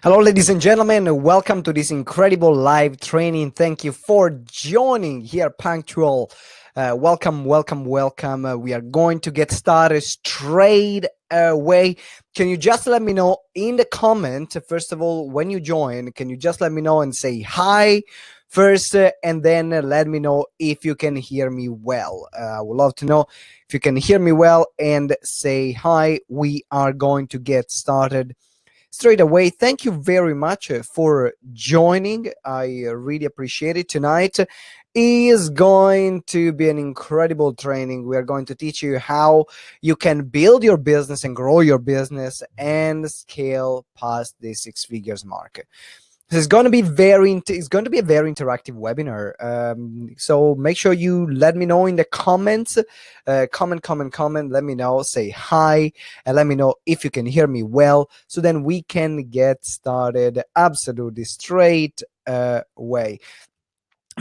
Hello, ladies and gentlemen. Welcome to this incredible live training. Thank you for joining here punctual. Welcome. We are going to get started straight away. Can you just let me know in the comment, first of all, when you join, can you just let me know and say hi first, and then let me know if you can hear me well. I would love to know if you can hear me well and say hi. We are going to get started straight away. Thank you very much for joining. I really appreciate it. Tonight is going to be an incredible training. We are going to teach you how you can build your business and grow your business and scale past the six figures mark. This is going to be it's going to be a very interactive webinar. So make sure you let me know in the comments. Comment. Let me know. Say hi, and let me know if you can hear me well. So then we can get started absolutely straight away.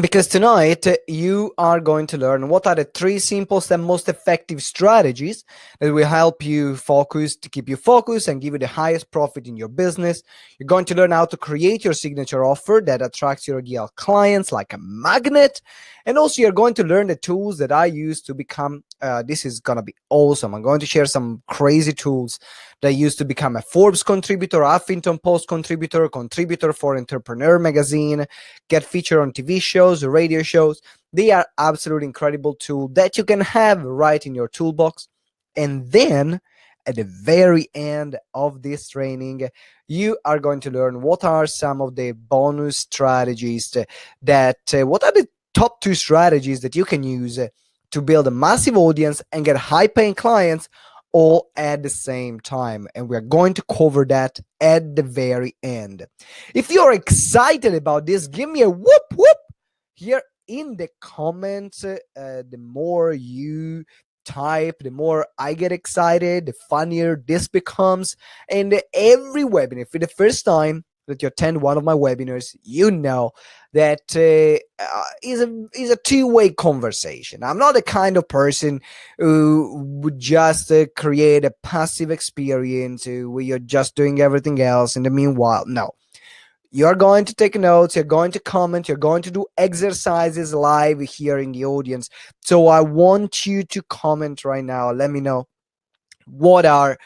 Because tonight you are going to learn what are the three simplest and most effective strategies that will help you focus, to keep you focused and give you the highest profit in your business. You're going to learn how to create your signature offer that attracts your ideal clients like a magnet. And also you're going to learn the tools that I use to become, this is going to be awesome. I'm going to share some crazy tools that I use to become a Forbes contributor, Huffington Post contributor for Entrepreneur magazine, get featured on TV shows, radio shows. They are absolutely incredible tool that you can have right in your toolbox. And then at the very end of this training, you are going to learn what are some of the bonus strategies what are the top two strategies that you can use to build a massive audience and get high paying clients all at the same time. And we're going to cover that at the very end. If you're excited about this, give me a whoop whoop here in the comments. The more you type, the more I get excited, the funnier this becomes. And every webinar, for the first time that you attend one of my webinars, you know that is a two-way conversation. I'm not the kind of person who would just create a passive experience where you're just doing everything else in the meanwhile. No, you're going to take notes, you're going to comment, you're going to do exercises live here in the audience. So I want you to comment right now. Let me know what are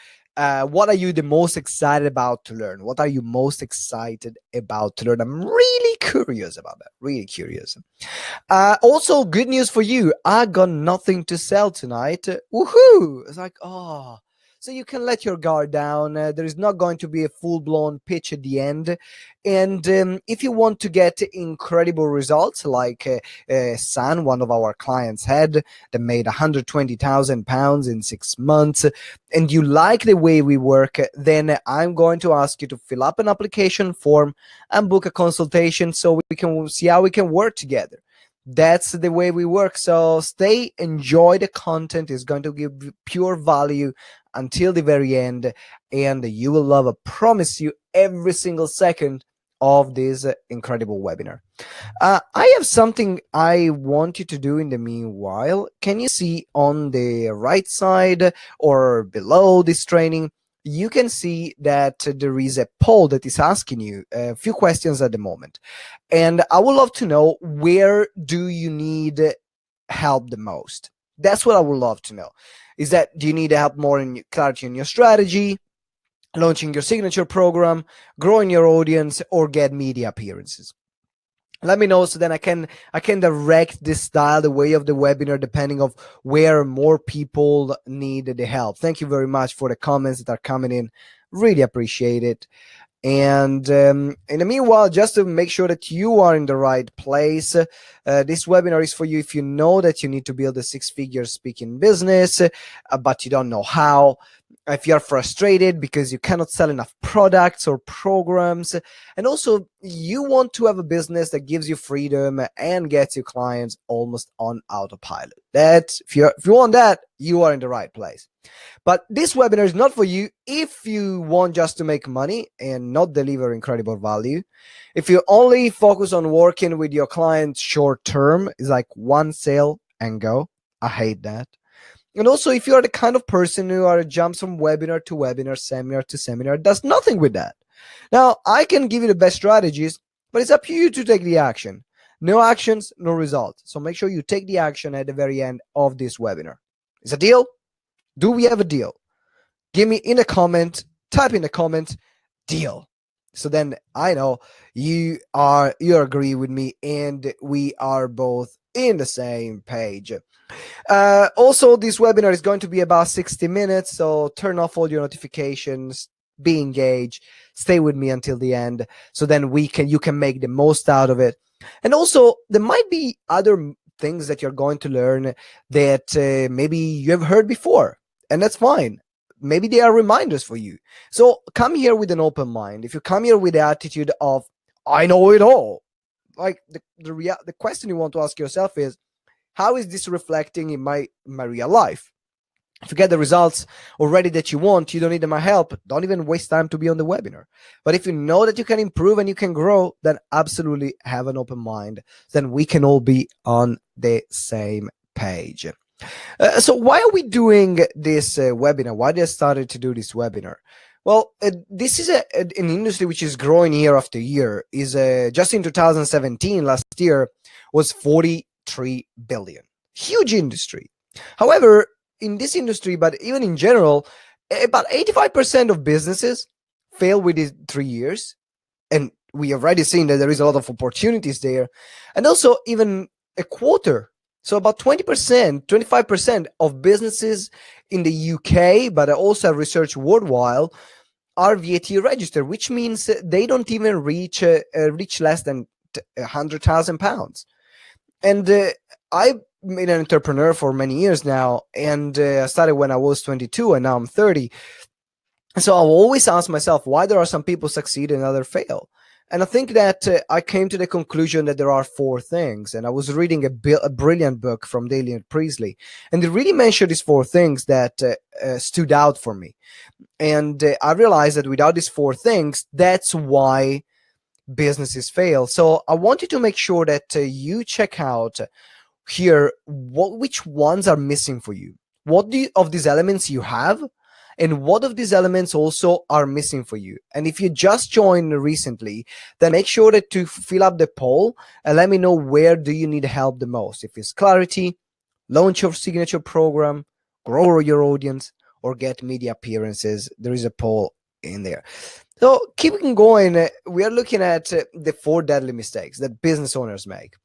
you the most excited about to learn? What are you most excited about to learn? I'm really curious about that. Really curious. Also, good news for you. I got nothing to sell tonight. Woohoo! It's like, oh. So you can let your guard down. There is not going to be a full-blown pitch at the end. And if you want to get incredible results like San, one of our clients, had, that made £120,000 in 6 months, and you like the way we work, then I'm going to ask you to fill up an application form and book a consultation so we can see how we can work together. That's the way we work. So stay, enjoy the content. Is going to give pure value until the very end, and you will love, I promise you, every single second of this incredible webinar. I have something I want you to do in the meanwhile. Can you see on the right side or below this training? You can see that there is a poll that is asking you a few questions at the moment. And I would love to know, where do you need help the most? That's what I would love to know. Is that, do you need help more in clarity in your strategy, launching your signature program, growing your audience, or get media appearances? Let me know so then I can direct this style, the way of the webinar, depending of where more people need the help. Thank you very much for the comments that are coming in. Really appreciate it. And in the meanwhile, just to make sure that you are in the right place, this webinar is for you if you know that you need to build a six-figure speaking business, but you don't know how. If you're frustrated because you cannot sell enough products or programs, and also you want to have a business that gives you freedom and gets you clients almost on autopilot. That if you want that, you are in the right place. But this webinar is not for you if you want just to make money and not deliver incredible value. If you only focus on working with your clients short term, it's like one sale and go. I hate that. And also, if you are the kind of person who jumps from webinar to webinar, seminar to seminar, does nothing with that. Now, I can give you the best strategies, but it's up to you to take the action. No actions, no results. So make sure you take the action at the very end of this webinar. Is a deal? Do we have a deal? Give me in a comment, type in the comment, deal. So then I know you agree with me and we are both in the same page. Also, this webinar is going to be about 60 minutes, so turn off all your notifications, be engaged, stay with me until the end, so then you can make the most out of it. And also, there might be other things that you're going to learn that maybe you have heard before, and that's fine. Maybe they are reminders for you. So come here with an open mind. If you come here with the attitude of, I know it all, like the question you want to ask yourself is, how is this reflecting in my real life? If you get the results already that you want, you don't need my help. Don't even waste time to be on the webinar. But if you know that you can improve and you can grow, then absolutely have an open mind. Then we can all be on the same page. So why are we doing this webinar? Why did I started to do this webinar? Well, this is an industry which is growing year after year. Is just in 2017, last year, was 43 billion. Huge industry. However, in this industry, but even in general, about 85% of businesses fail within 3 years. And we have already seen that there is a lot of opportunities there. And also even a quarter. So about 20%, 25% of businesses in the UK, but also research worldwide, are VAT registered, which means they don't even reach less than £100,000. And I've been an entrepreneur for many years now, and I started when I was 22, and now I'm 30. So I'll always ask myself why there are some people succeed and others fail. And I think that I came to the conclusion that there are 4 things. And I was reading a brilliant book from Daniel Priestley, and it really mentioned these 4 things that stood out for me. And I realized that without these 4 things, that's why businesses fail. So I want you to make sure that you check out here which ones are missing for you. What of these elements you have, and what of these elements also are missing for you. And if you just joined recently, then make sure that to fill up the poll and let me know where do you need help the most. If it's clarity, launch your signature program, grow your audience, or get media appearances, there is a poll in there. So keeping going, we are looking at the 4 deadly mistakes that business owners make.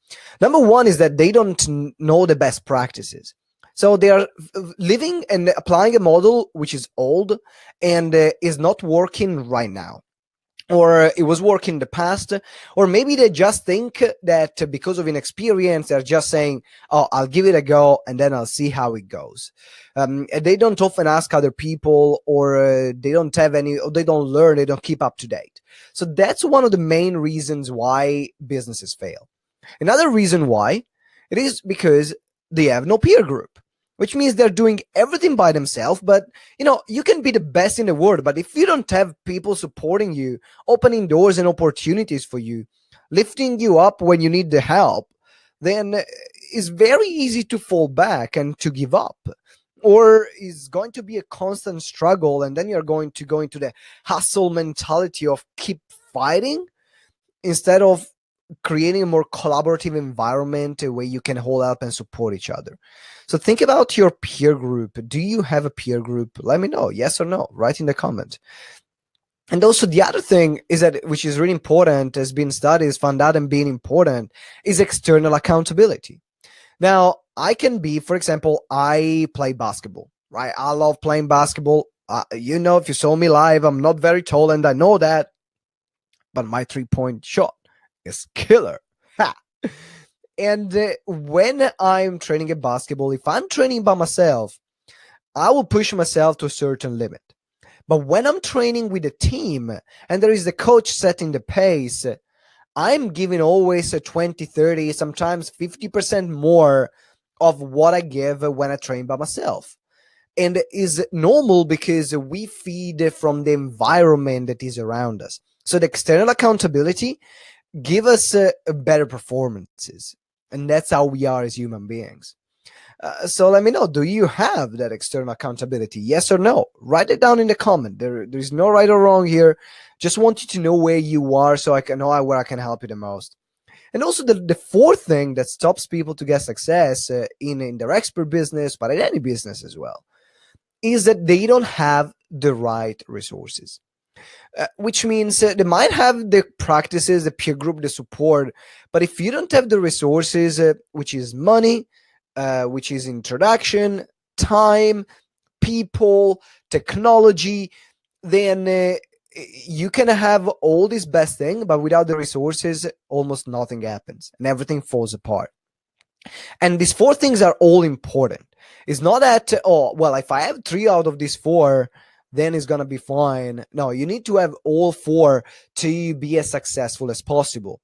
Number 1 is that they don't know the best practices. So they are living and applying a model which is old and is not working right now, or it was working in the past, or maybe they just think that because of inexperience, they're just saying, oh, I'll give it a go and then I'll see how it goes. They don't often ask other people, or they don't have any, or they don't learn, they don't keep up to date. So that's one of the main reasons why businesses fail. Another reason why, it is because they have no peer group, which means they're doing everything by themselves. But you can be the best in the world, but if you don't have people supporting you, opening doors and opportunities for you, lifting you up when you need the help, then it's very easy to fall back and to give up, or is going to be a constant struggle, and then you're going to go into the hustle mentality of keep fighting instead of creating a more collaborative environment where you can hold up and support each other. So think about your peer group. Do you have a peer group? Let me know, yes or no, write in the comment. And also the other thing is that, which is really important, has been studies found out and being important, is external accountability. Now, I can be, for example, I play basketball, right? I love playing basketball. If you saw me live, I'm not very tall, and I know that, but my 3-point shot is killer. Ha! And when I'm training a basketball, if I'm training by myself, I will push myself to a certain limit. But when I'm training with a team and there is the coach setting the pace, I'm giving always a 20, 30, sometimes 50% more of what I give when I train by myself. And it is normal because we feed from the environment that is around us. So the external accountability give us better performances. And that's how we are as human beings. So let me know, do you have that external accountability? Yes or no? Write it down in the comment. There's no right or wrong here. Just want you to know where you are so I can know where I can help you the most. And also the fourth thing that stops people to get success in their expert business, but in any business as well, is that they don't have the right resources. Which means they might have the practices, the peer group, the support, but if you don't have the resources, which is money, which is introduction, time, people, technology, then you can have all this best thing, but without the resources, almost nothing happens and everything falls apart. And these four things are all important. It's not that, oh, well, if I have three out of these four, then it's going to be fine. No, you need to have all four to be as successful as possible.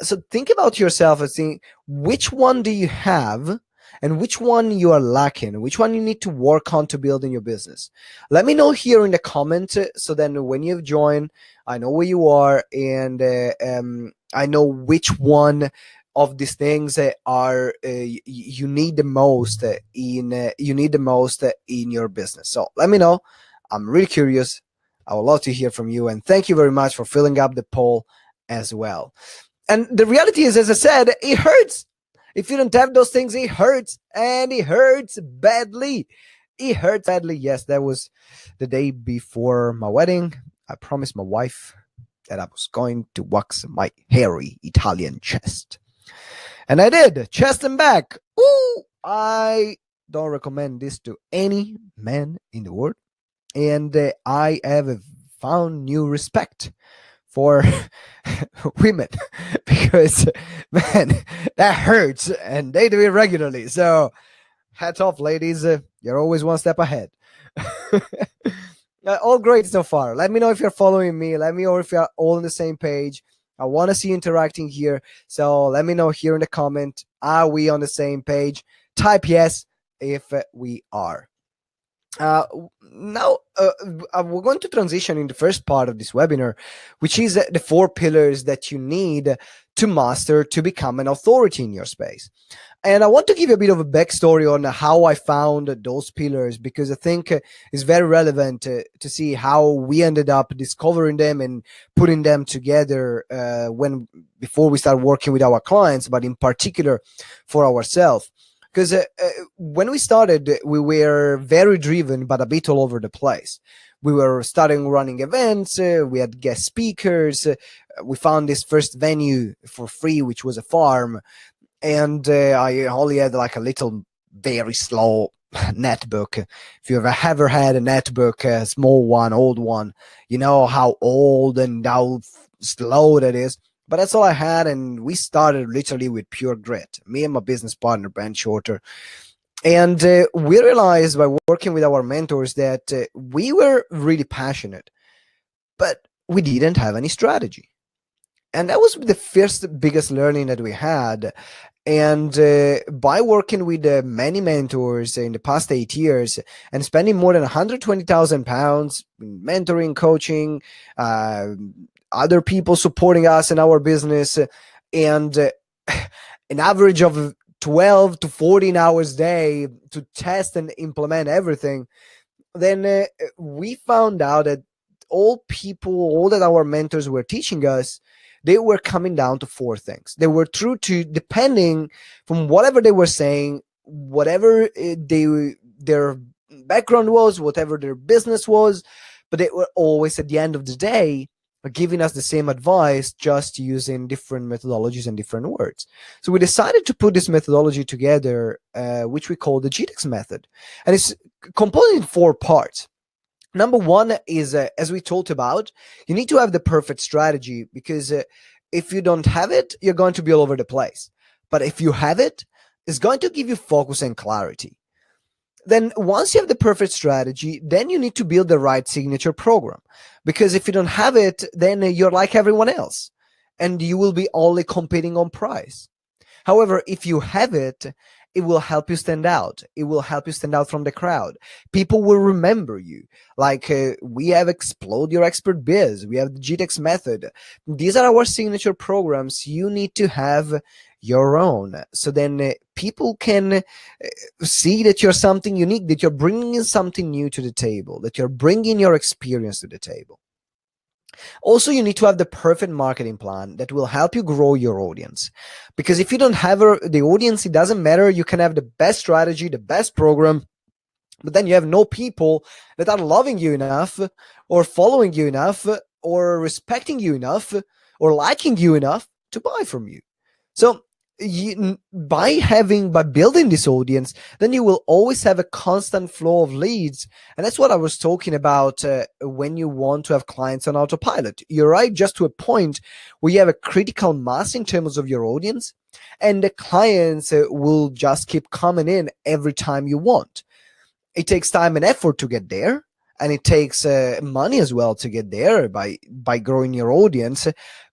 So think about yourself and think, which one do you have and which one you are lacking, which one you need to work on to build in your business. Let me know here in the comment, so then when you've joined, I know where you are, and I know which one of these things are you need the most in your business. So let me know. I'm really curious. I would love to hear from you, and thank you very much for filling up the poll as well. And the reality is, as I said, it hurts. If you don't have those things, it hurts, and it hurts badly. It hurts badly. Yes, that was the day before my wedding. I promised my wife that I was going to wax my hairy Italian chest. And I did, chest and back. Ooh, I don't recommend this to any man in the world. And I have found new respect for women, because, man, that hurts, and they do it regularly. So hats off, ladies. You're always one step ahead. All great so far. Let me know if you're following me. Let me know if you're all on the same page. I want to see you interacting here. So let me know here in the comment. Are we on the same page? Type yes if we are. Now we're going to transition in the first part of this webinar, which is the 4 pillars that you need to master to become an authority in your space. And I want to give you a bit of a backstory on how I found those pillars, because I think it's very relevant to see how we ended up discovering them and putting them together before we start working with our clients, but in particular for ourselves. Because when we started, we were very driven, but a bit all over the place. We were starting running events. We had guest speakers. We found this first venue for free, which was a farm. And I only had like a little, very slow netbook. If you've ever had a netbook, a small one, old one, you know how old and how slow that is. But that's all I had, and we started literally with pure grit. Me and my business partner, Ben Shorter. And we realized by working with our mentors that we were really passionate, but we didn't have any strategy. And that was the first biggest learning that we had. And by working with many mentors in the past 8 years and spending more than £120,000 in mentoring, coaching, other people supporting us in our business, and an average of 12 to 14 hours a day to test and implement everything, then we found out that all that our mentors were teaching us, they were coming down to 4 things. They were true to, depending from whatever they were saying, whatever their background was, whatever their business was, but they were always at the end of the day giving us the same advice, just using different methodologies and different words. So we decided to put this methodology together, which we call the GTeX method. And it's composed in 4 parts. Number 1 is, as we talked about, you need to have the perfect strategy, because if you don't have it, you're going to be all over the place. But if you have it, it's going to give you focus and clarity. Then once you have the perfect strategy, then you need to build the right signature program. Because if you don't have it, then you're like everyone else, and you will be only competing on price. However, if you have it, it will help you stand out. It will help you stand out from the crowd. People will remember you. Like we have Explode Your Expert Biz. We have the GTeX method. These are our signature programs. You need to have your own. So then people can see that you're something unique, that you're bringing something new to the table, that you're bringing your experience to the table. Also, you need to have the perfect marketing plan that will help you grow your audience. Because if you don't have the audience, it doesn't matter. You can have the best strategy, the best program, but then you have no people that are loving you enough, or following you enough, or respecting you enough, or liking you enough to buy from you. So by building this audience, then you will always have a constant flow of leads. And that's what I was talking about when you want to have clients on autopilot. You're right, just to a point where you have a critical mass in terms of your audience, and the clients will just keep coming in every time you want. It takes time and effort to get there, and it takes money as well to get there by growing your audience,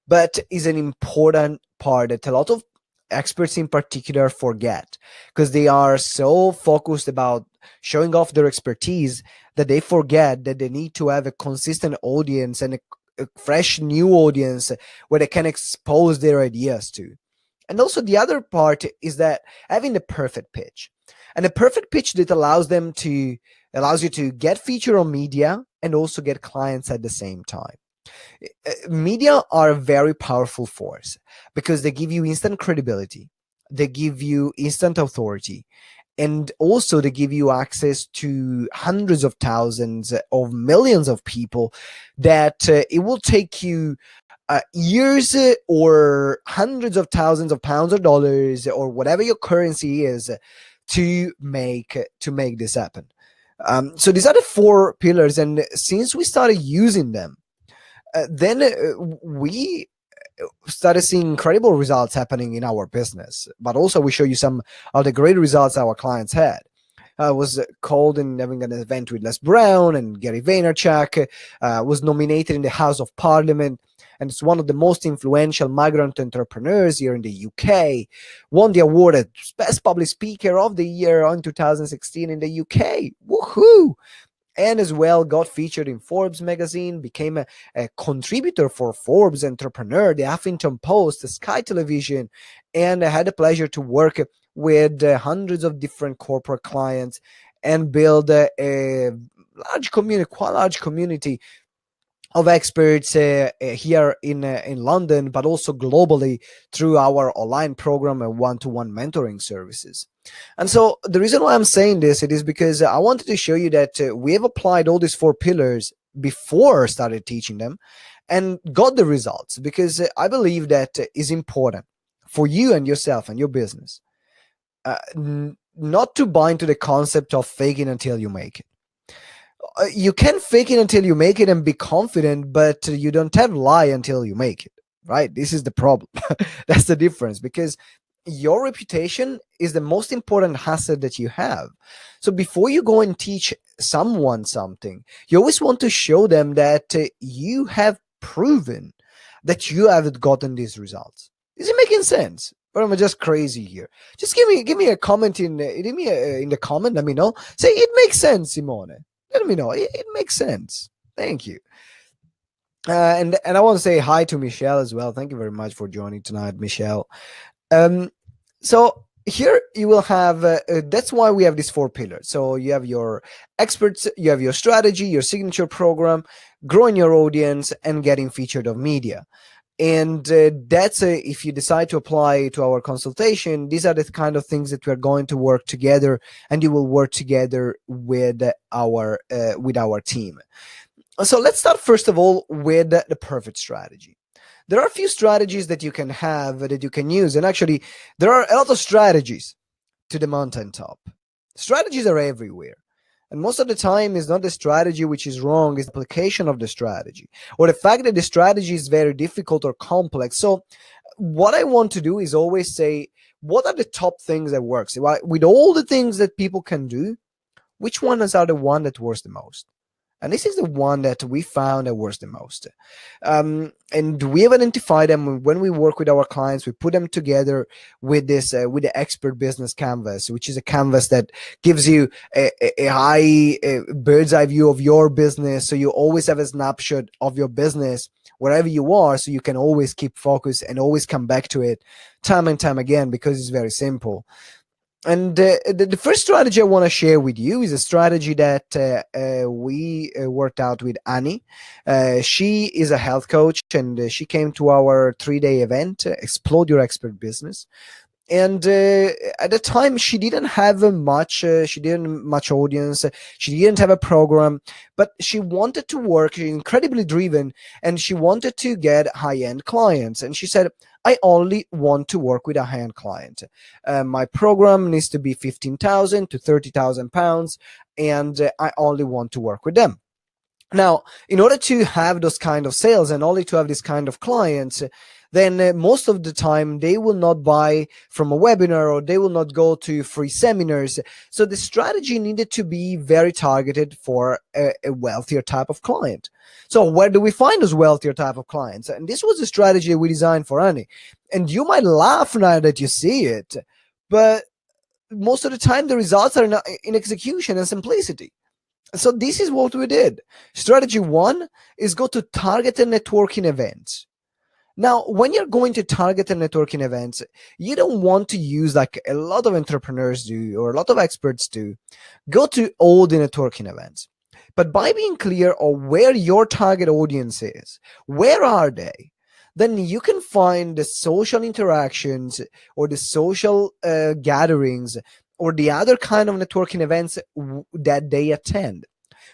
but is an important part that a lot of experts in particular forget, because they are so focused about showing off their expertise that they forget that they need to have a consistent audience and a fresh new audience where they can expose their ideas to. And also the other part is that having the perfect pitch, and a perfect pitch that allows you to get featured on media and also get clients at the same time. Media are a very powerful force because they give you instant credibility, they give you instant authority, and also they give you access to hundreds of thousands of millions of people that it will take you years or hundreds of thousands of pounds or dollars or whatever your currency is to make this happen. So these are the four pillars, and since we started using them, then we started seeing incredible results happening in our business. But also we show you some of the great results our clients had. I was called in having an event with Les Brown and Gary Vaynerchuk, was nominated in the House of Parliament, and it's one of the most influential migrant entrepreneurs here in the UK, won the award as Best Public Speaker of the Year in 2016 in the UK. Woohoo! And as well got featured in Forbes magazine, became a contributor for Forbes Entrepreneur, the Huffington Post, the Sky Television, and I had the pleasure to work with hundreds of different corporate clients and build a quite large community of experts here in London, but also globally through our online program and one-to-one mentoring services. And so the reason why I'm saying this, it is because I wanted to show you that we have applied all these four pillars before I started teaching them and got the results, because I believe that is important for you and yourself and your business. Not to buy into the concept of faking until you make it. You can fake it until you make it and be confident, but you don't have lie until you make it, right? This is the problem. That's the difference, because your reputation is the most important asset that you have. So before you go and teach someone something, you always want to show them that you have proven that you have gotten these results. Is it making sense? Or am I just crazy here? Just give me a comment in the comment. Let me know. Say it makes sense, Simone. Let me know. It makes sense. Thank you. And I want to say hi to Michelle as well. Thank you very much for joining tonight, Michelle. So here you will have, that's why we have these four pillars. So you have your experts, you have your strategy, your signature program, growing your audience, and getting featured on media. And that's if you decide to apply to our consultation, these are the kind of things that we're going to work together, and you will work together with our team. So let's start first of all with the perfect strategy. There are a few strategies that you can have, that you can use, and actually there are a lot of strategies to the mountaintop. Strategies are everywhere. And most of the time, it's not the strategy which is wrong, it's the application of the strategy, or the fact that the strategy is very difficult or complex. So what I want to do is always say, what are the top things that works? With all the things that people can do, which ones are the one that works the most? And this is the one that we found that works the most. And we have identified them when we work with our clients. We put them together with this with the expert business canvas, which is a canvas that gives you a high bird's eye view of your business, so you always have a snapshot of your business wherever you are, so you can always keep focus and always come back to it time and time again, because it's very simple. And the first strategy I want to share with you is a strategy that we worked out with Annie. She is a health coach, and she came to our 3-day event, Explode Your Expert Business. And at the time, she didn't have she didn't much audience, she didn't have a program, but she wanted to work. She's incredibly driven, and she wanted to get high-end clients. And she said, I only want to work with a high-end client. My program needs to be 15,000 to 30,000 pounds, and I only want to work with them. Now, in order to have those kind of sales and only to have this kind of clients, then most of the time they will not buy from a webinar, or they will not go to free seminars. So the strategy needed to be very targeted for a wealthier type of client. So where do we find those wealthier type of clients? And this was a strategy we designed for Annie. And you might laugh now that you see it, but most of the time the results are in execution and simplicity. So this is what we did. Strategy 1 is go to targeted networking events. Now, when you're going to targeted networking events, you don't want to use, like a lot of entrepreneurs do or a lot of experts do, go to all the networking events. But by being clear on where your target audience is, where are they, then you can find the social interactions or the social gatherings or the other kind of networking events that they attend.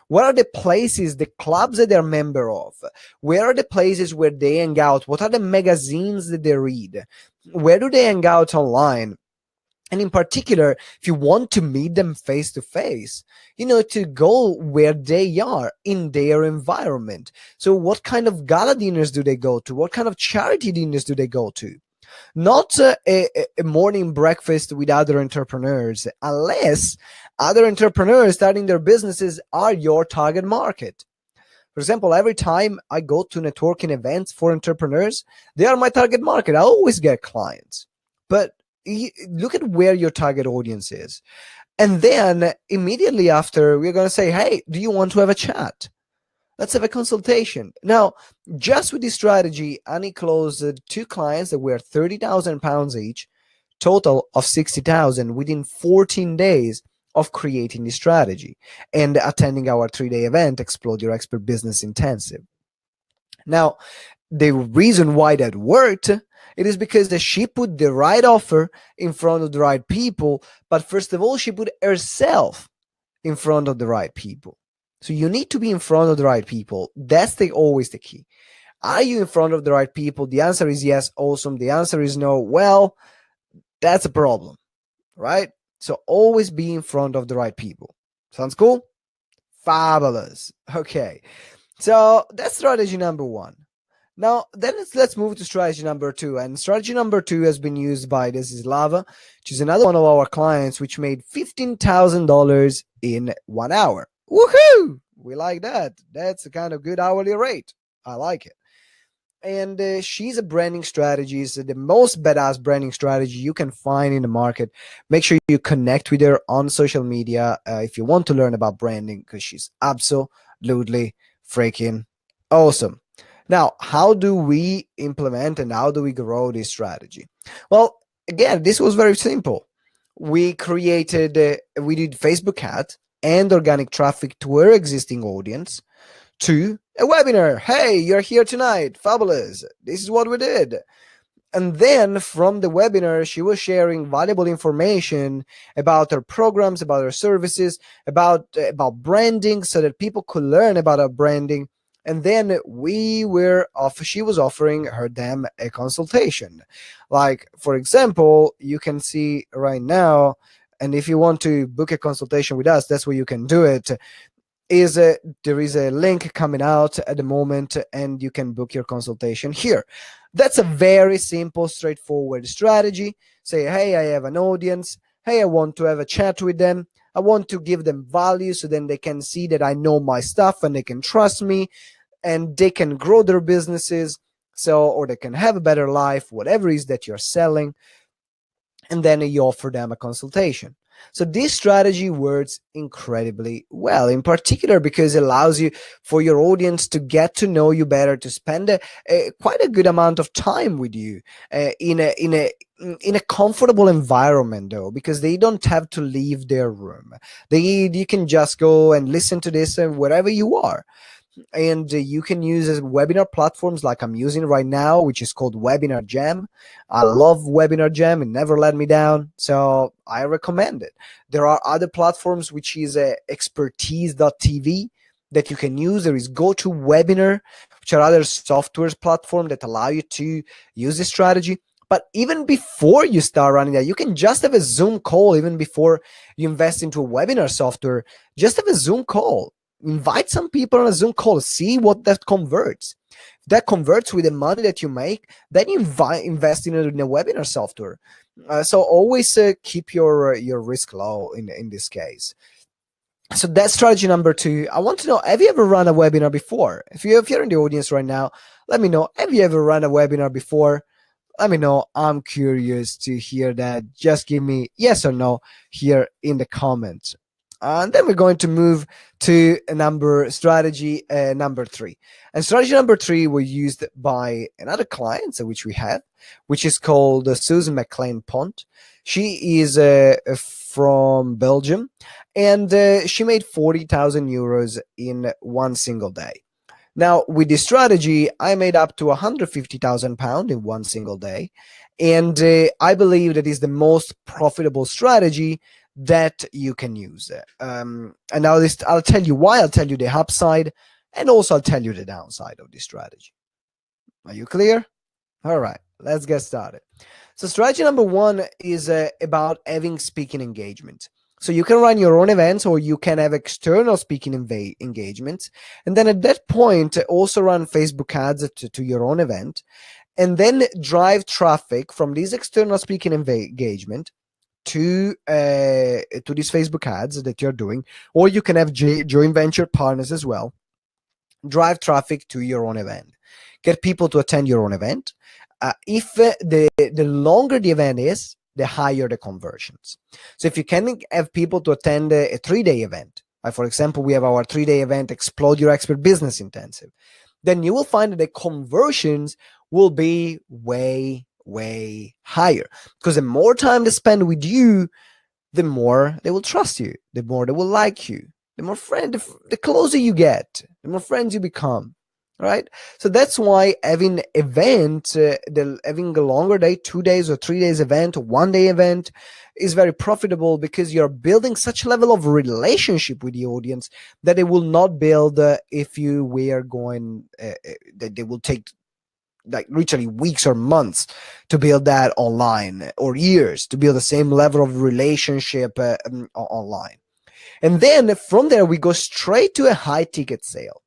What are the places, the clubs that they're member of? Where are the places where they hang out? What are the magazines that they read? Where do they hang out online? And in particular, if you want to meet them face to face, to go where they are in their environment. So what kind of gala dinners do they go to? What kind of charity dinners do they go to? Not a morning breakfast with other entrepreneurs, unless other entrepreneurs starting their businesses are your target market. For example, every time I go to networking events for entrepreneurs, they are my target market. I always get clients. But look at where your target audience is. And then immediately after, we're going to say, hey, do you want to have a chat? Let's have a consultation. Now, just with this strategy, Annie closed 2 clients that were 30,000 pounds each, total of 60,000 within 14 days of creating this strategy and attending our 3-day event, Explode Your Expert Business Intensive. Now, the reason why that worked, it is because that she put the right offer in front of the right people. But first of all, she put herself in front of the right people. So you need to be in front of the right people. That's always the key. Are you in front of the right people? The answer is yes. Awesome. The answer is no. Well, that's a problem, right? So always be in front of the right people. Sounds cool? Fabulous. Okay. So that's strategy number 1. Now, then let's move to strategy number 2. And strategy number 2 has been used by, this is Lava, which is another one of our clients, which made $15,000 in 1 hour. Woohoo! We like that. That's a kind of good hourly rate. I like it. And she's a branding strategist, the most badass branding strategy you can find in the market. Make sure you connect with her on social media if you want to learn about branding, because she's absolutely freaking awesome. Now, how do we implement and how do we grow this strategy? Well, again, this was very simple. We created, we did Facebook ads and organic traffic to her existing audience, to a webinar. Hey, you're here tonight. Fabulous. This is what we did. And then from the webinar, she was sharing valuable information about her programs, about her services, about branding, so that people could learn about her branding. And then she was offering them a consultation. Like, for example, you can see right now, and if you want to book a consultation with us, that's where you can do it. There is a link coming out at the moment, and you can book your consultation here. That's a very simple, straightforward strategy. Say, hey, I have an audience. Hey, I want to have a chat with them. I want to give them value so then they can see that I know my stuff and they can trust me and they can grow their businesses, or they can have a better life, whatever it is that you're selling. And then you offer them a consultation. So this strategy works incredibly well, in particular because it allows you for your audience to get to know you better, to spend quite a good amount of time with you in a comfortable environment, though, because they don't have to leave their room. You can just go and listen to this wherever you are. And you can use webinar platforms like I'm using right now, which is called Webinar Jam. I love Webinar Jam. It never let me down, so I recommend it. There are other platforms, which is expertise.tv, that you can use. There is GoToWebinar, which are other software platforms that allow you to use this strategy. But even before you start running that, you can just have a Zoom call. Even before you invest into a webinar software, just have a Zoom call. Invite some people on a Zoom call, see what that converts. If that converts with the money that you make, then you invest in a webinar software. So always keep your risk low in this case. So that's strategy number 2. I want to know, have you ever run a webinar before? If you're in the audience right now, let me know. Have you ever run a webinar before? Let me know. I'm curious to hear that. Just give me yes or no here in the comments. And then we're going to move to strategy number 3. And strategy number 3 was used by another client, which we have, which is called Susan McLean Pont. She is from Belgium, and she made 40,000 euros in one single day. Now, with this strategy, I made up to 150,000 pounds in one single day. And I believe that is the most profitable strategy that you can use. And now I'll tell you why. I'll tell you the upside, and also I'll tell you the downside of this strategy. Are you clear? All right, let's get started. So strategy number 1 is about having speaking engagement. So you can run your own events, or you can have external speaking engagements. And then at that point, also run Facebook ads to your own event, and then drive traffic from these external speaking engagement to these Facebook ads that you're doing. Or you can have joint venture partners as well. Drive traffic to your own event. Get people to attend your own event. If the longer the event is, the higher the conversions. So if you can have people to attend a 3-day event, like for example, we have our 3-day event, Explode Your Expert Business Intensive, then you will find that the conversions will be way, way higher. Because the more time they spend with you, the more they will trust you, the more they will like you, the closer you get, the more friends you become. Right? So that's why having having a longer day, 2 days or 3 days event, 1-day event is very profitable, because you're building such a level of relationship with the audience that they will not build if you were going, they will take like literally weeks or months to build that online, or years to build the same level of relationship online. And then from there, we go straight to a high ticket sale.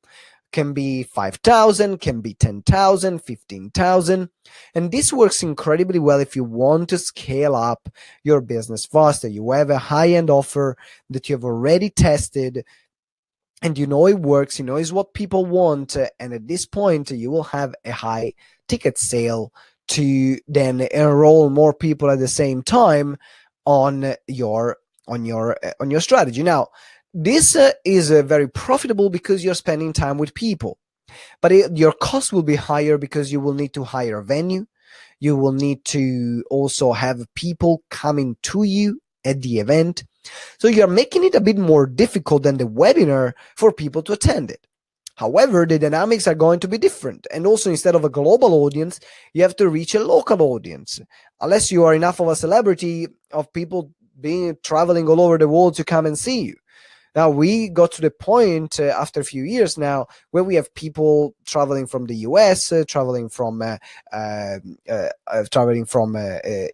Can be 5,000, can be 10,000, 15,000. And this works incredibly well if you want to scale up your business faster. You have a high-end offer that you have already tested, and you know it works, you know it's what people want. And at this point, you will have a high ticket sale to then enroll more people at the same time on your strategy. Now, this is very profitable because you're spending time with people, but your cost will be higher because you will need to hire a venue. You will need to also have people coming to you at the event. So you're making it a bit more difficult than the webinar for people to attend it. However, the dynamics are going to be different. And also, instead of a global audience, you have to reach a local audience. Unless you are enough of a celebrity of people traveling all over the world to come and see you. Now, we got to the point after a few years now where we have people traveling from the US, traveling from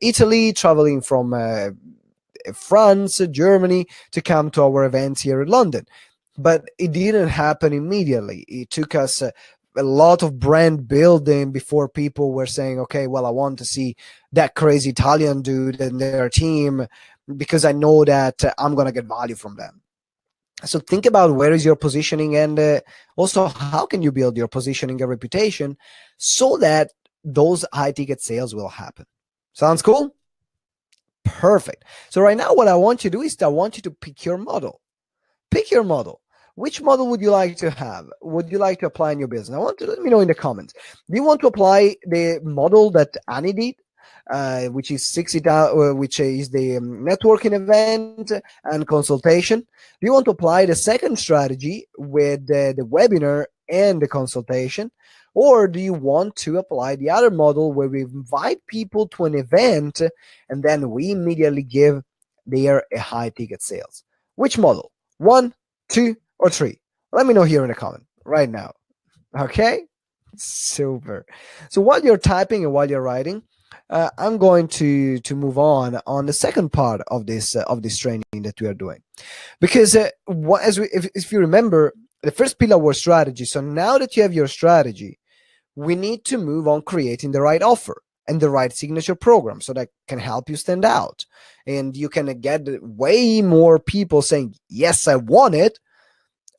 Italy, traveling from France, Germany, to come to our events here in London. But it didn't happen immediately. It took us a lot of brand building before people were saying, okay, well, I want to see that crazy Italian dude and their team because I know that I'm going to get value from them. So think about where is your positioning, and also how can you build your positioning and reputation so that those high ticket sales will happen. Sounds cool? Perfect. So right now what I want you to do is I want you to pick your model. Pick your model. Which model would you like to have? Would you like to apply in your business? I want to let me know in the comments. Do you want to apply the model that Annie did, which is 60, which is the networking event and consultation? Do you want to apply the second strategy with the webinar and the consultation? Or do you want to apply the other model where we invite people to an event and then we immediately give their a high ticket sales? Which model? 1, 2, or 3? Let me know here in the comment right now. Okay? Super. So while you're typing and while you're writing, I'm going to move on the second part of this training that we are doing, because if you remember, the first pillar was strategy. So now that you have your strategy, we need to move on creating the right offer and the right signature program so that can help you stand out, and you can get way more people saying yes, I want it,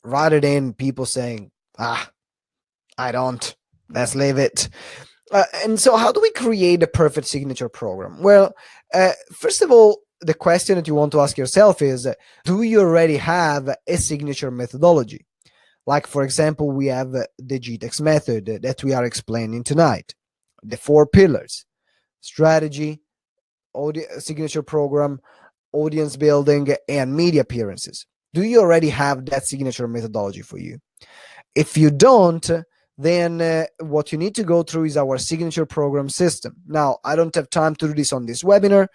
rather than people saying I don't, let's leave it. And so how do we create a perfect signature program? Well, first of all, the question that you want to ask yourself is, do you already have a signature methodology? Like, for example, we have the GTeX method that we are explaining tonight. The 4 pillars: strategy, signature program, audience building, and media appearances. Do you already have that signature methodology for you? If you don't, then what you need to go through is our signature program system. Now, I don't have time to do this on this webinar.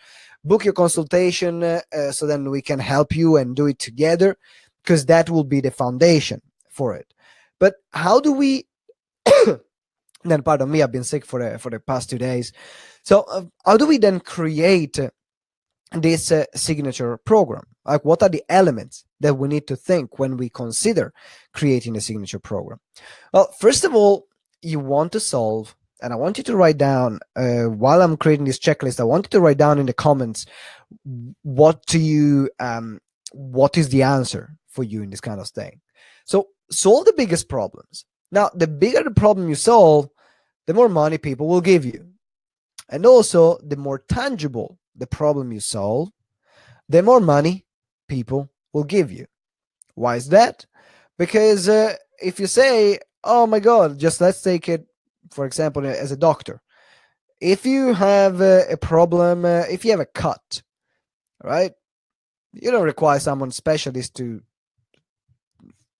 Book your consultation so then we can help you and do it together, because that will be the foundation for it. But how do we then, pardon me, I've been sick for the past 2 days. So how do we then create this signature program? Like, what are the elements that we need to think when we consider creating a signature program? Well, first of all, you want to solve, and I want you to write down, while I'm creating this checklist, I want you to write down in the comments what is the answer for you in this kind of thing. So solve the biggest problems. Now, the bigger the problem you solve, the more money people will give you. And also, the more tangible the problem you solve, the more money people will give you. Why is that? Because if you say, oh my God, just let's take it, for example, as a doctor. If you have a problem, if you have a cut, right? You don't require someone specialist to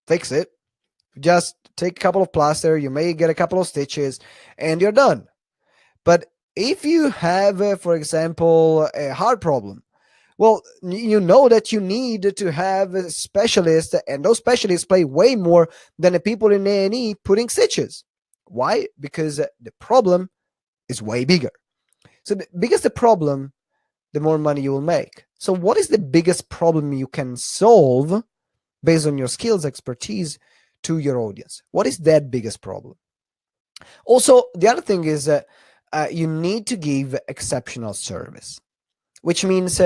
fix it. Just take a couple of plaster, you may get a couple of stitches, and you're done. But if you have, for example, a heart problem, well, you know that you need to have a specialist, and those specialists pay way more than the people in A&E putting stitches. Why? Because the problem is way bigger. So the bigger the problem, the more money you will make. So what is the biggest problem you can solve based on your skills, expertise, to your audience? What is that biggest problem? Also, the other thing is you need to give exceptional service, which means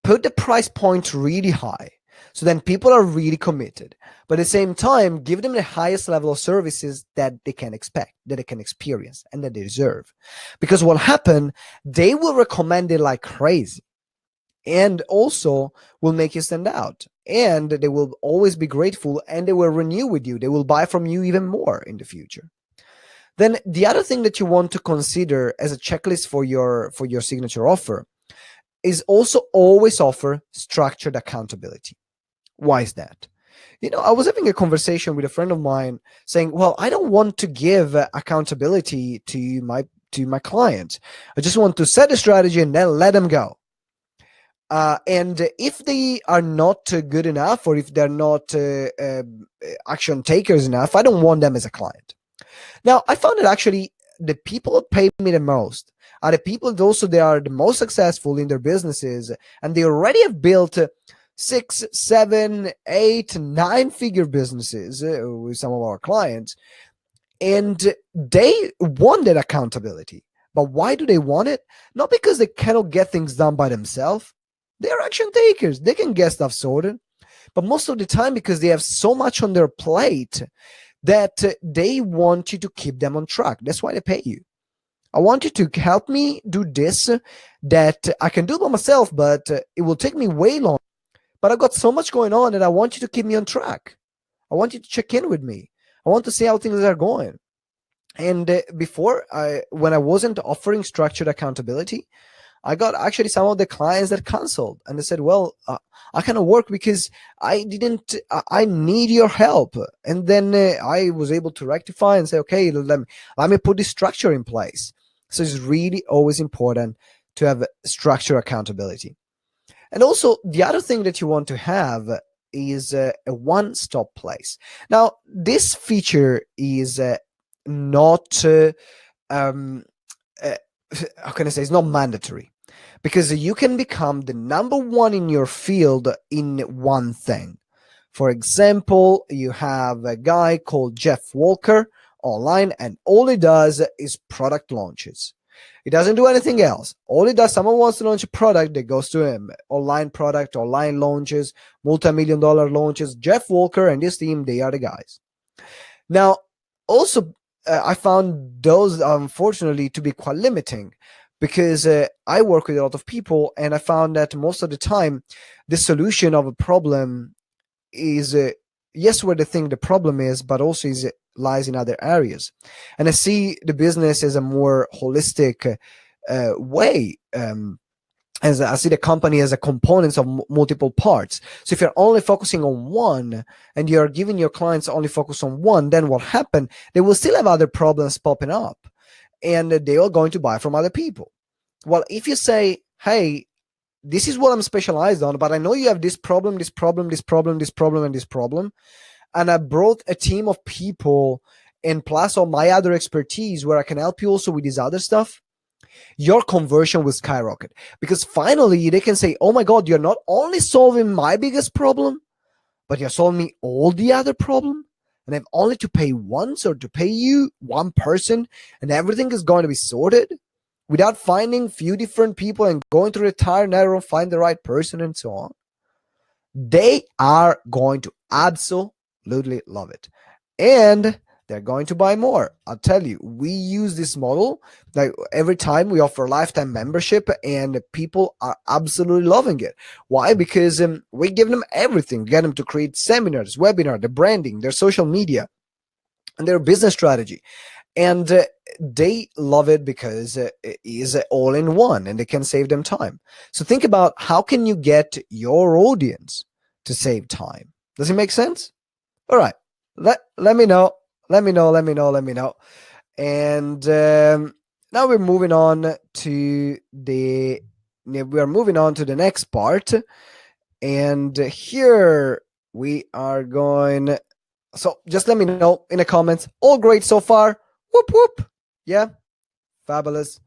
put the price point really high so then people are really committed. But at the same time, give them the highest level of services that they can expect, that they can experience, and that they deserve. Because what happened, they will recommend it like crazy, and also will make you stand out, and they will always be grateful, and they will renew with you. They will buy from you even more in the future. Then the other thing that you want to consider as a checklist for your signature offer is also always offer structured accountability. Why is that? I was having a conversation with a friend of mine saying, well, I don't want to give accountability to my clients. I just want to set a strategy and then let them go. And if they are not good enough, or if they're not action takers enough, I don't want them as a client. Now, I found that actually the people that pay me the most are the people that also they are the most successful in their businesses, and they already have built 6, 7, 8, 9-figure businesses with some of our clients, and they want that accountability. But why do they want it? Not because they cannot get things done by themselves. They're action takers. They can get stuff sorted. But most of the time, because they have so much on their plate, that they want you to keep them on track. That's why they pay you. I want you to help me do this that I can do by myself, but it will take me way long. But I've got so much going on that I want you to keep me on track. I want you to check in with me. I want to see how things are going. And when I wasn't offering structured accountability, I got actually some of the clients that canceled, and they said, well, I cannot work because I need your help. And then I was able to rectify and say, okay, let me put this structure in place. So it's really always important to have structure accountability. And also the other thing that you want to have is a one-stop place. Now, this feature is not, how can I say, it's not mandatory, because you can become the number one in your field in one thing. For example, you have a guy called Jeff Walker online, and all he does is product launches. He doesn't do anything else. All he does, someone wants to launch a product, that goes to him. Online product, online launches, multi-million-dollar launches. Jeff Walker and his team, they are the guys. Now, also, I found those, unfortunately, to be quite limiting, because I work with a lot of people, and I found that most of the time, the solution of a problem is, yes, where they think the problem is, but also lies in other areas. And I see the business as a more holistic way. As I see the company as a components of multiple parts. So if you're only focusing on one, and you're giving your clients only focus on one, then what happened? They will still have other problems popping up, and they are going to buy from other people. Well, if you say, hey, this is what I'm specialized on, but I know you have this problem, this problem, this problem, this problem, and this problem, and I brought a team of people, and plus all my other expertise where I can help you also with this other stuff, your conversion will skyrocket, because finally they can say, oh my God, you're not only solving my biggest problem, but you're solving me all the other problem, and I have only to pay once, or to pay you one person, and everything is going to be sorted without finding few different people and going through the trial and error, find the right person and so on. They are going to absolutely love it. And they're going to buy more. I'll tell you, we use this model. Like every time we offer lifetime membership, and people are absolutely loving it. Why? Because we give them everything. We get them to create seminars, webinars, the branding, their social media, and their business strategy. And they love it because it is all in one, and it can save them time. So think about, how can you get your audience to save time? Does it make sense? All right. Let me know. Let me know. And now we're moving on to the next part. And here we are going. So just let me know in the comments. All great so far. Whoop, whoop. Yeah, fabulous.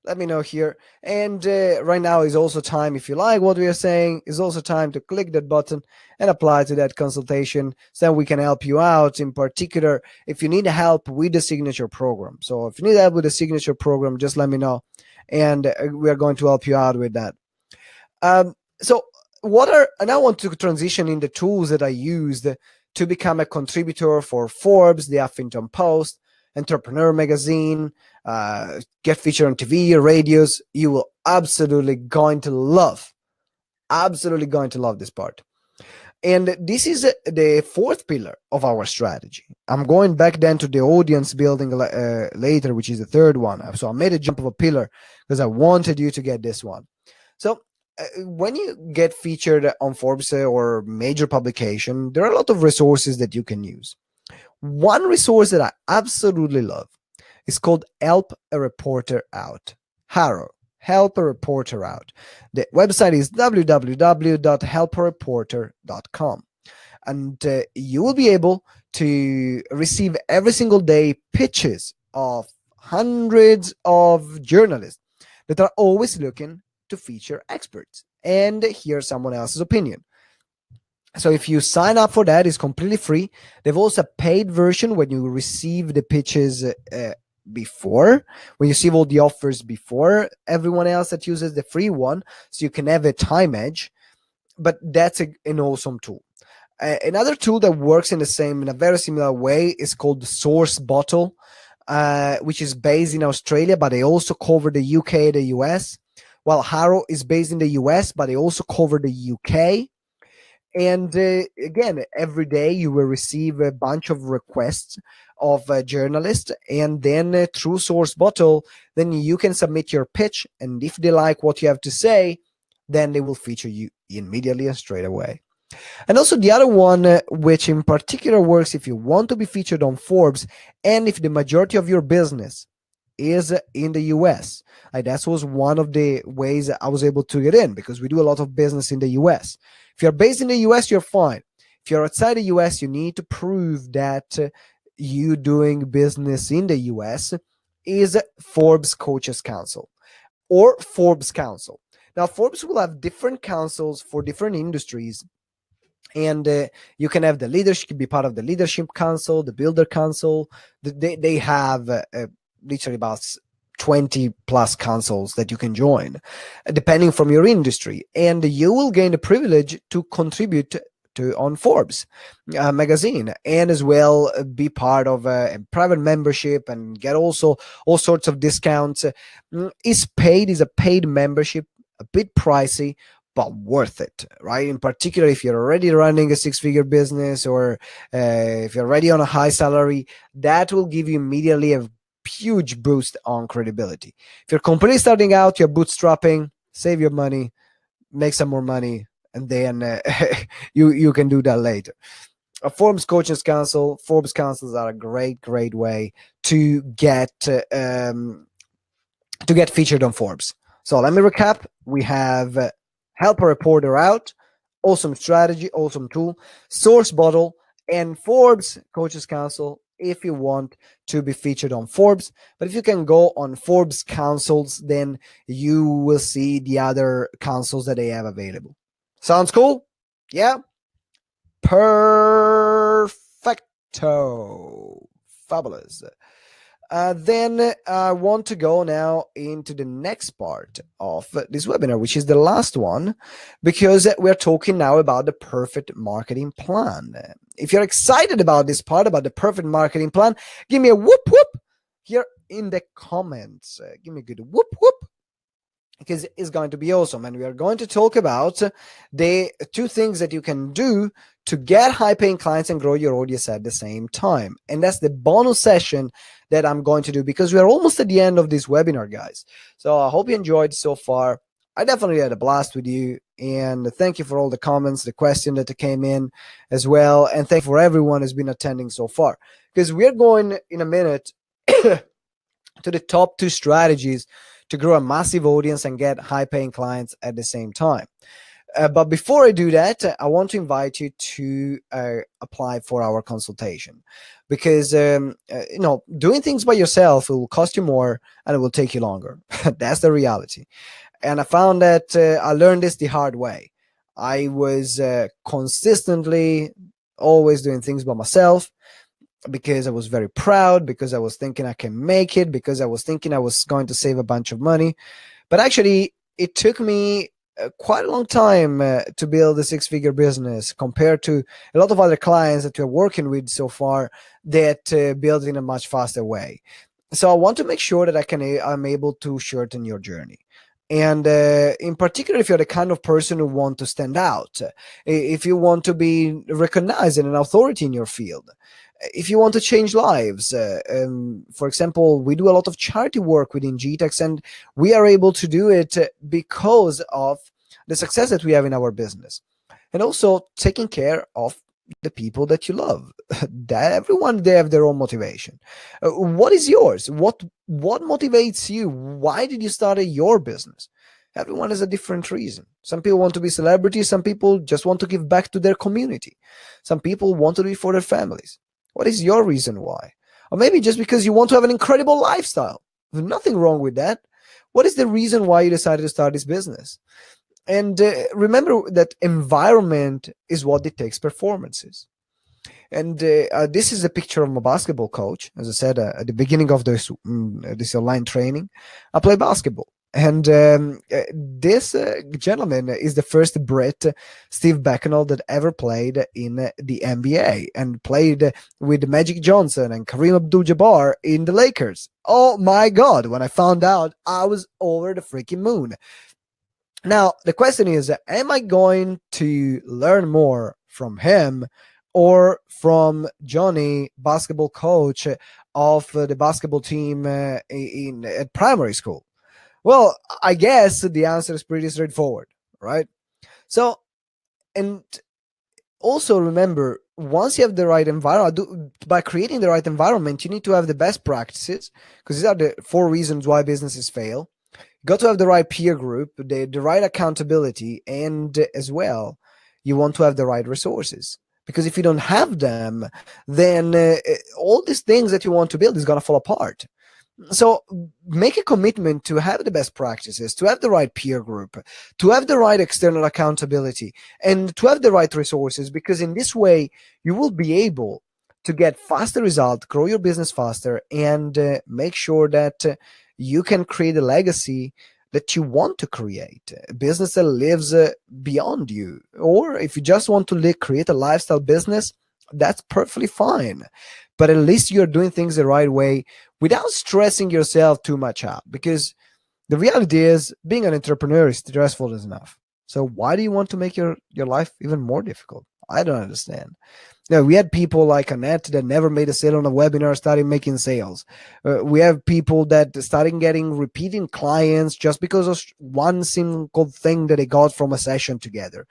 Let me know here. And right now is also time, if you like what we are saying, is also time to click that button and apply to that consultation, so that we can help you out. In particular, if you need help with the signature program. So if you need help with the signature program, just let me know, and we are going to help you out with that. So and I want to transition in the tools that I used to become a contributor for Forbes, the Huffington Post, Entrepreneur Magazine, get featured on TV, radios. You will absolutely going to love this part. And this is the fourth pillar of our strategy. I'm going back then to the audience building later, which is the third one. So I made a jump of a pillar because I wanted you to get this one. So when you get featured on Forbes or major publication, there are a lot of resources that you can use. One resource that I absolutely love is called Help a Reporter Out. HARO, Help a Reporter Out. The website is www.helpareporter.com. And you will be able to receive every single day pitches of hundreds of journalists that are always looking to feature experts and hear someone else's opinion. So if you sign up for that, it's completely free. They've also a paid version when you receive the pitches before, when you see all the offers before everyone else that uses the free one, so you can have a time edge. But that's an awesome tool. Another tool that works in a very similar way is called the Source Bottle, which is based in Australia, but they also cover the UK, the US. While Haro is based in the US, but they also cover the UK. And again, every day you will receive a bunch of requests of journalists, and then through Source Bottle, then you can submit your pitch, and if they like what you have to say, then they will feature you immediately and straight away. And also the other one, which in particular works if you want to be featured on Forbes, and if the majority of your business is in the US. That was one of the ways I was able to get in, because we do a lot of business in the US. If you're based in the US, you're fine. If you're outside the US, you need to prove that you doing business in the US is Forbes Coaches Council or Forbes Council. Now, Forbes will have different councils for different industries, and you can have the leadership, be part of the leadership council, the builder council. They have literally about 20 plus councils that you can join, depending from your industry, and you will gain the privilege to contribute to on Forbes magazine, and as well be part of a private membership and get also all sorts of discounts. Is a paid membership, a bit pricey, but worth it, right? In particular, if you're already running a six-figure business, or if you're already on a high salary, that will give you immediately a huge boost on credibility. If you're completely starting out, you're bootstrapping, save your money, make some more money, and then you can do that later. A Forbes Coaches Council, Forbes councils are a great way to get featured on Forbes. So let me recap. We have help a reporter out, awesome strategy, awesome tool, Source Bottle, and Forbes Coaches Council if you want to be featured on Forbes. But if you can go on Forbes councils, then you will see the other councils that they have available. Sounds cool? Yeah? Perfecto. Fabulous. Then I want to go now into the next part of this webinar, which is the last one, because we're talking now about the perfect marketing plan. If you're excited about this part, about the perfect marketing plan, give me a whoop whoop here in the comments. Give me a good whoop whoop, because it's going to be awesome. And we are going to talk about the two things that you can do to get high-paying clients and grow your audience at the same time. And that's the bonus session that I'm going to do, because we are almost at the end of this webinar, guys. So I hope you enjoyed so far. I definitely had a blast with you. And thank you for all the comments, the question that came in as well. And thank you for everyone who's been attending so far, because we're going in a minute to the top 2 strategies to grow a massive audience and get high-paying clients at the same time. But before I do that, I want to invite you to apply for our consultation, because doing things by yourself will cost you more and it will take you longer. That's the reality. And I found that I learned this the hard way. I was consistently always doing things by myself, because I was very proud, because I was thinking I can make it, because I was thinking I was going to save a bunch of money. But actually, it took me quite a long time to build a 6-figure business, compared to a lot of other clients that we're working with so far that build in a much faster way. So I want to make sure that I'm able to shorten your journey. And in particular, if you're the kind of person who want to stand out, if you want to be recognized and an authority in your field, if you want to change lives, for example, we do a lot of charity work within GTeX, and we are able to do it because of the success that we have in our business, and also taking care of the people that you love. That everyone, they have their own motivation. What is yours? What motivates you? Why did you start your business? Everyone has a different reason. Some people want to be celebrities. Some people just want to give back to their community. Some people want to do it for their families. What is your reason why? Or maybe just because you want to have an incredible lifestyle. There's nothing wrong with that. What is the reason why you decided to start this business? And remember that environment is what dictates performances. And this is a picture of my basketball coach. As I said at the beginning of this online training, I play basketball. And this gentleman is the first Brit, Steve Becknell, that ever played in the NBA and played with Magic Johnson and Kareem Abdul-Jabbar in the Lakers. Oh my God! When I found out, I was over the freaking moon. Now, the question is, am I going to learn more from him or from Johnny, basketball coach of the basketball team in at primary school? Well, I guess the answer is pretty straightforward, right? So, and also remember, once you have the right environment, by creating the right environment, you need to have the best practices, because these are the four reasons why businesses fail. You got to have the right peer group, the right accountability, and as well, you want to have the right resources. Because if you don't have them, then all these things that you want to build is going to fall apart. So make a commitment to have the best practices, to have the right peer group, to have the right external accountability, and to have the right resources, because in this way you will be able to get faster results, grow your business faster, and make sure that you can create a legacy that you want to create, a business that lives beyond you. Or if you just want to create a lifestyle business, that's perfectly fine. But at least you're doing things the right way without stressing yourself too much out. Because the reality is, being an entrepreneur is stressful as enough. So why do you want to make your life even more difficult? I don't understand. Now, we had people like Annette that never made a sale on a webinar, started making sales. We have people that started getting repeating clients just because of one single thing that they got from a session together.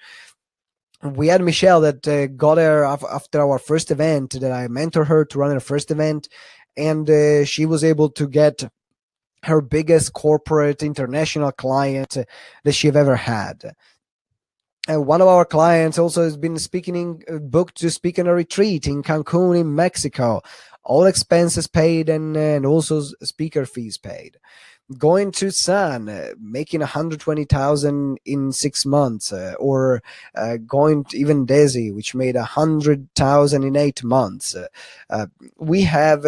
We had Michelle that got her after our first event, that I mentored her to run her first event, and she was able to get her biggest corporate international client that she've ever had. And one of our clients also has been booked to speak in a retreat in Cancun in Mexico, all expenses paid, and also speaker fees paid. Going to San, making 120,000 in 6 months, or going to even Desi, which made 100,000 in 8 months. We have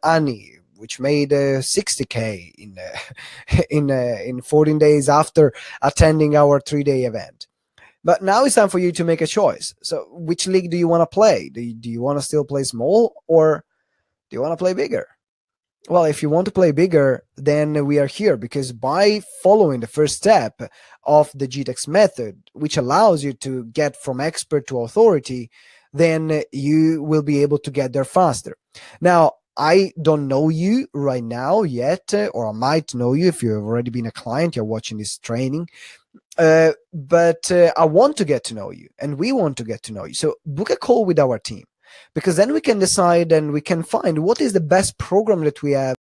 Annie, which made 60K in 14 days after attending our 3-day event. But now it's time for you to make a choice. So, which league do you want to play? Do you want to still play small, or do you want to play bigger? Well, if you want to play bigger, then we are here, because by following the first step of the GTeX method, which allows you to get from expert to authority, then you will be able to get there faster. Now, I don't know you right now yet, or I might know you if you've already been a client, you're watching this training. But I want to get to know you, and we want to get to know you. So book a call with our team, because then we can decide and we can find what is the best program that we have,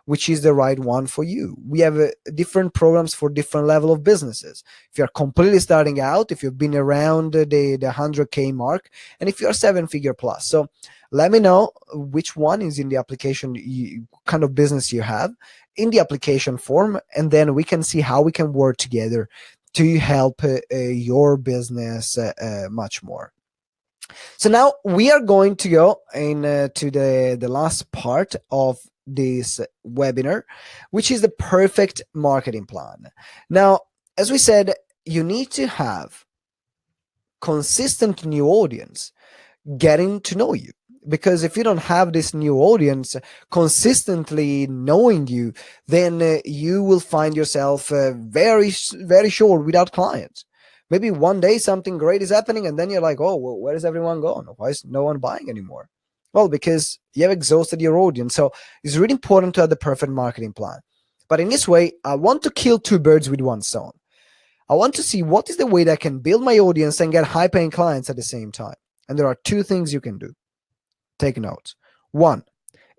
which is the right one for you. We have different programs for different level of businesses. If you're completely starting out, if you've been around the 100K mark, and if you're 7-figure plus. So let me know which one is in the application, kind of business you have in the application form, and then we can see how we can work together to help your business much more. So now we are going to go to the last part of this webinar, which is the perfect marketing plan. Now, as we said, you need to have consistent new audience getting to know you. Because if you don't have this new audience consistently knowing you, then you will find yourself very, very short without clients. Maybe one day something great is happening, and then you're like, oh, well, where is everyone going? Why is no one buying anymore? Well, because you have exhausted your audience. So it's really important to have the perfect marketing plan. But in this way, I want to kill two birds with one stone. I want to see what is the way that I can build my audience and get high paying clients at the same time. And there are two things you can do. Take notes. One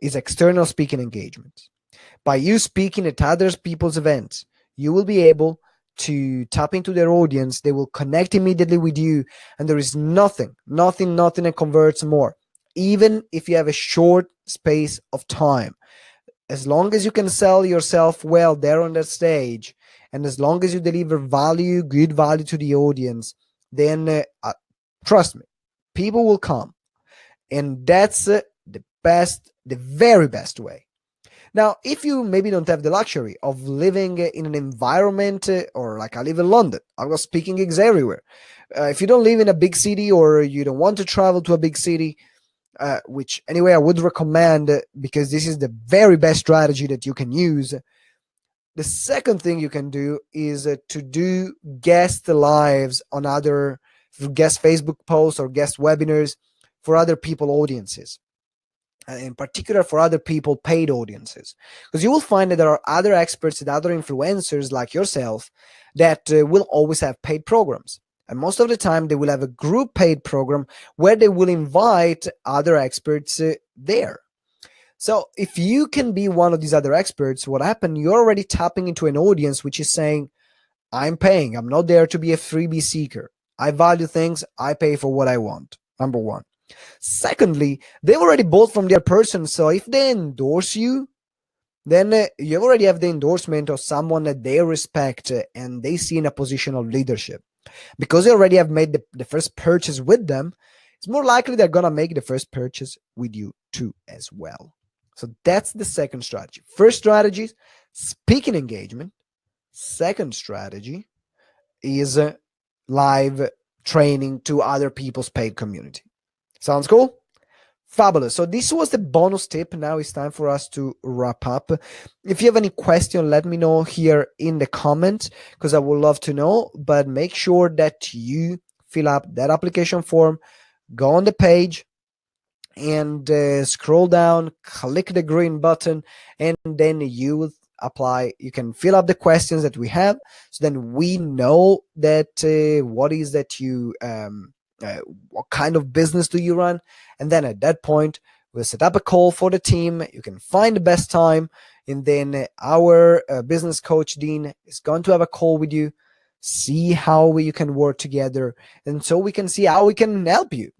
is external speaking engagement. By you speaking at other people's events, you will be able to tap into their audience. They will connect immediately with you. And there is nothing that converts more, even if you have a short space of time. As long as you can sell yourself well there on that stage, and as long as you deliver value, good value to the audience, then trust me, people will come. And that's the very best way. Now, if you maybe don't have the luxury of living in an environment, or like I live in London, I've got speaking gigs everywhere. If you don't live in a big city, or you don't want to travel to a big city, which anyway I would recommend, because this is the very best strategy that you can use. The second thing you can do is to do guest lives on other guest Facebook posts or guest webinars for other people audiences, in particular for other people paid audiences, because you will find that there are other experts and other influencers like yourself that will always have paid programs, and most of the time they will have a group paid program where they will invite other experts there. So if you can be one of these other experts, what happened, you're already tapping into an audience which is saying, I'm paying, I'm not there to be a freebie seeker, I value things, I pay for what I want. Number one. Secondly, they've already bought from the other person, so if they endorse you, then you already have the endorsement of someone that they respect and they see in a position of leadership. Because they already have made the first purchase with them, it's more likely they're going to make the first purchase with you too as well. So that's the second strategy. First strategy, speaking engagement. Second strategy is live training to other people's paid community. Sounds cool? Fabulous. So this was the bonus tip. Now it's time for us to wrap up. If you have any question, let me know here in the comments, because I would love to know. But make sure that you fill up that application form, go on the page, and scroll down, click the green button, and then you will apply. You can fill up the questions that we have, so then we know that what is that you what kind of business do you run, and then at that point we'll set up a call for the team. You can find the best time, and then our business coach Dean is going to have a call with you, see how you can work together, and so we can see how we can help you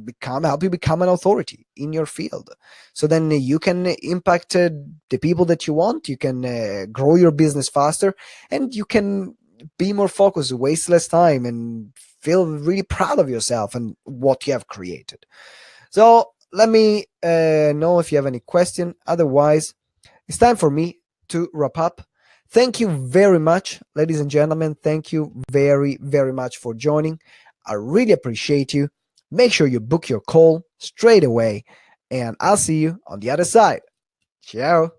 become an authority in your field, so then you can impact the people that you want. You can grow your business faster, and you can be more focused, waste less time, and feel really proud of yourself and what you have created. So let me know if you have any question. Otherwise, it's time for me to wrap up. Thank you very much, ladies and gentlemen. Thank you very, very much for joining. I really appreciate you. Make sure you book your call straight away, and I'll see you on the other side. Ciao.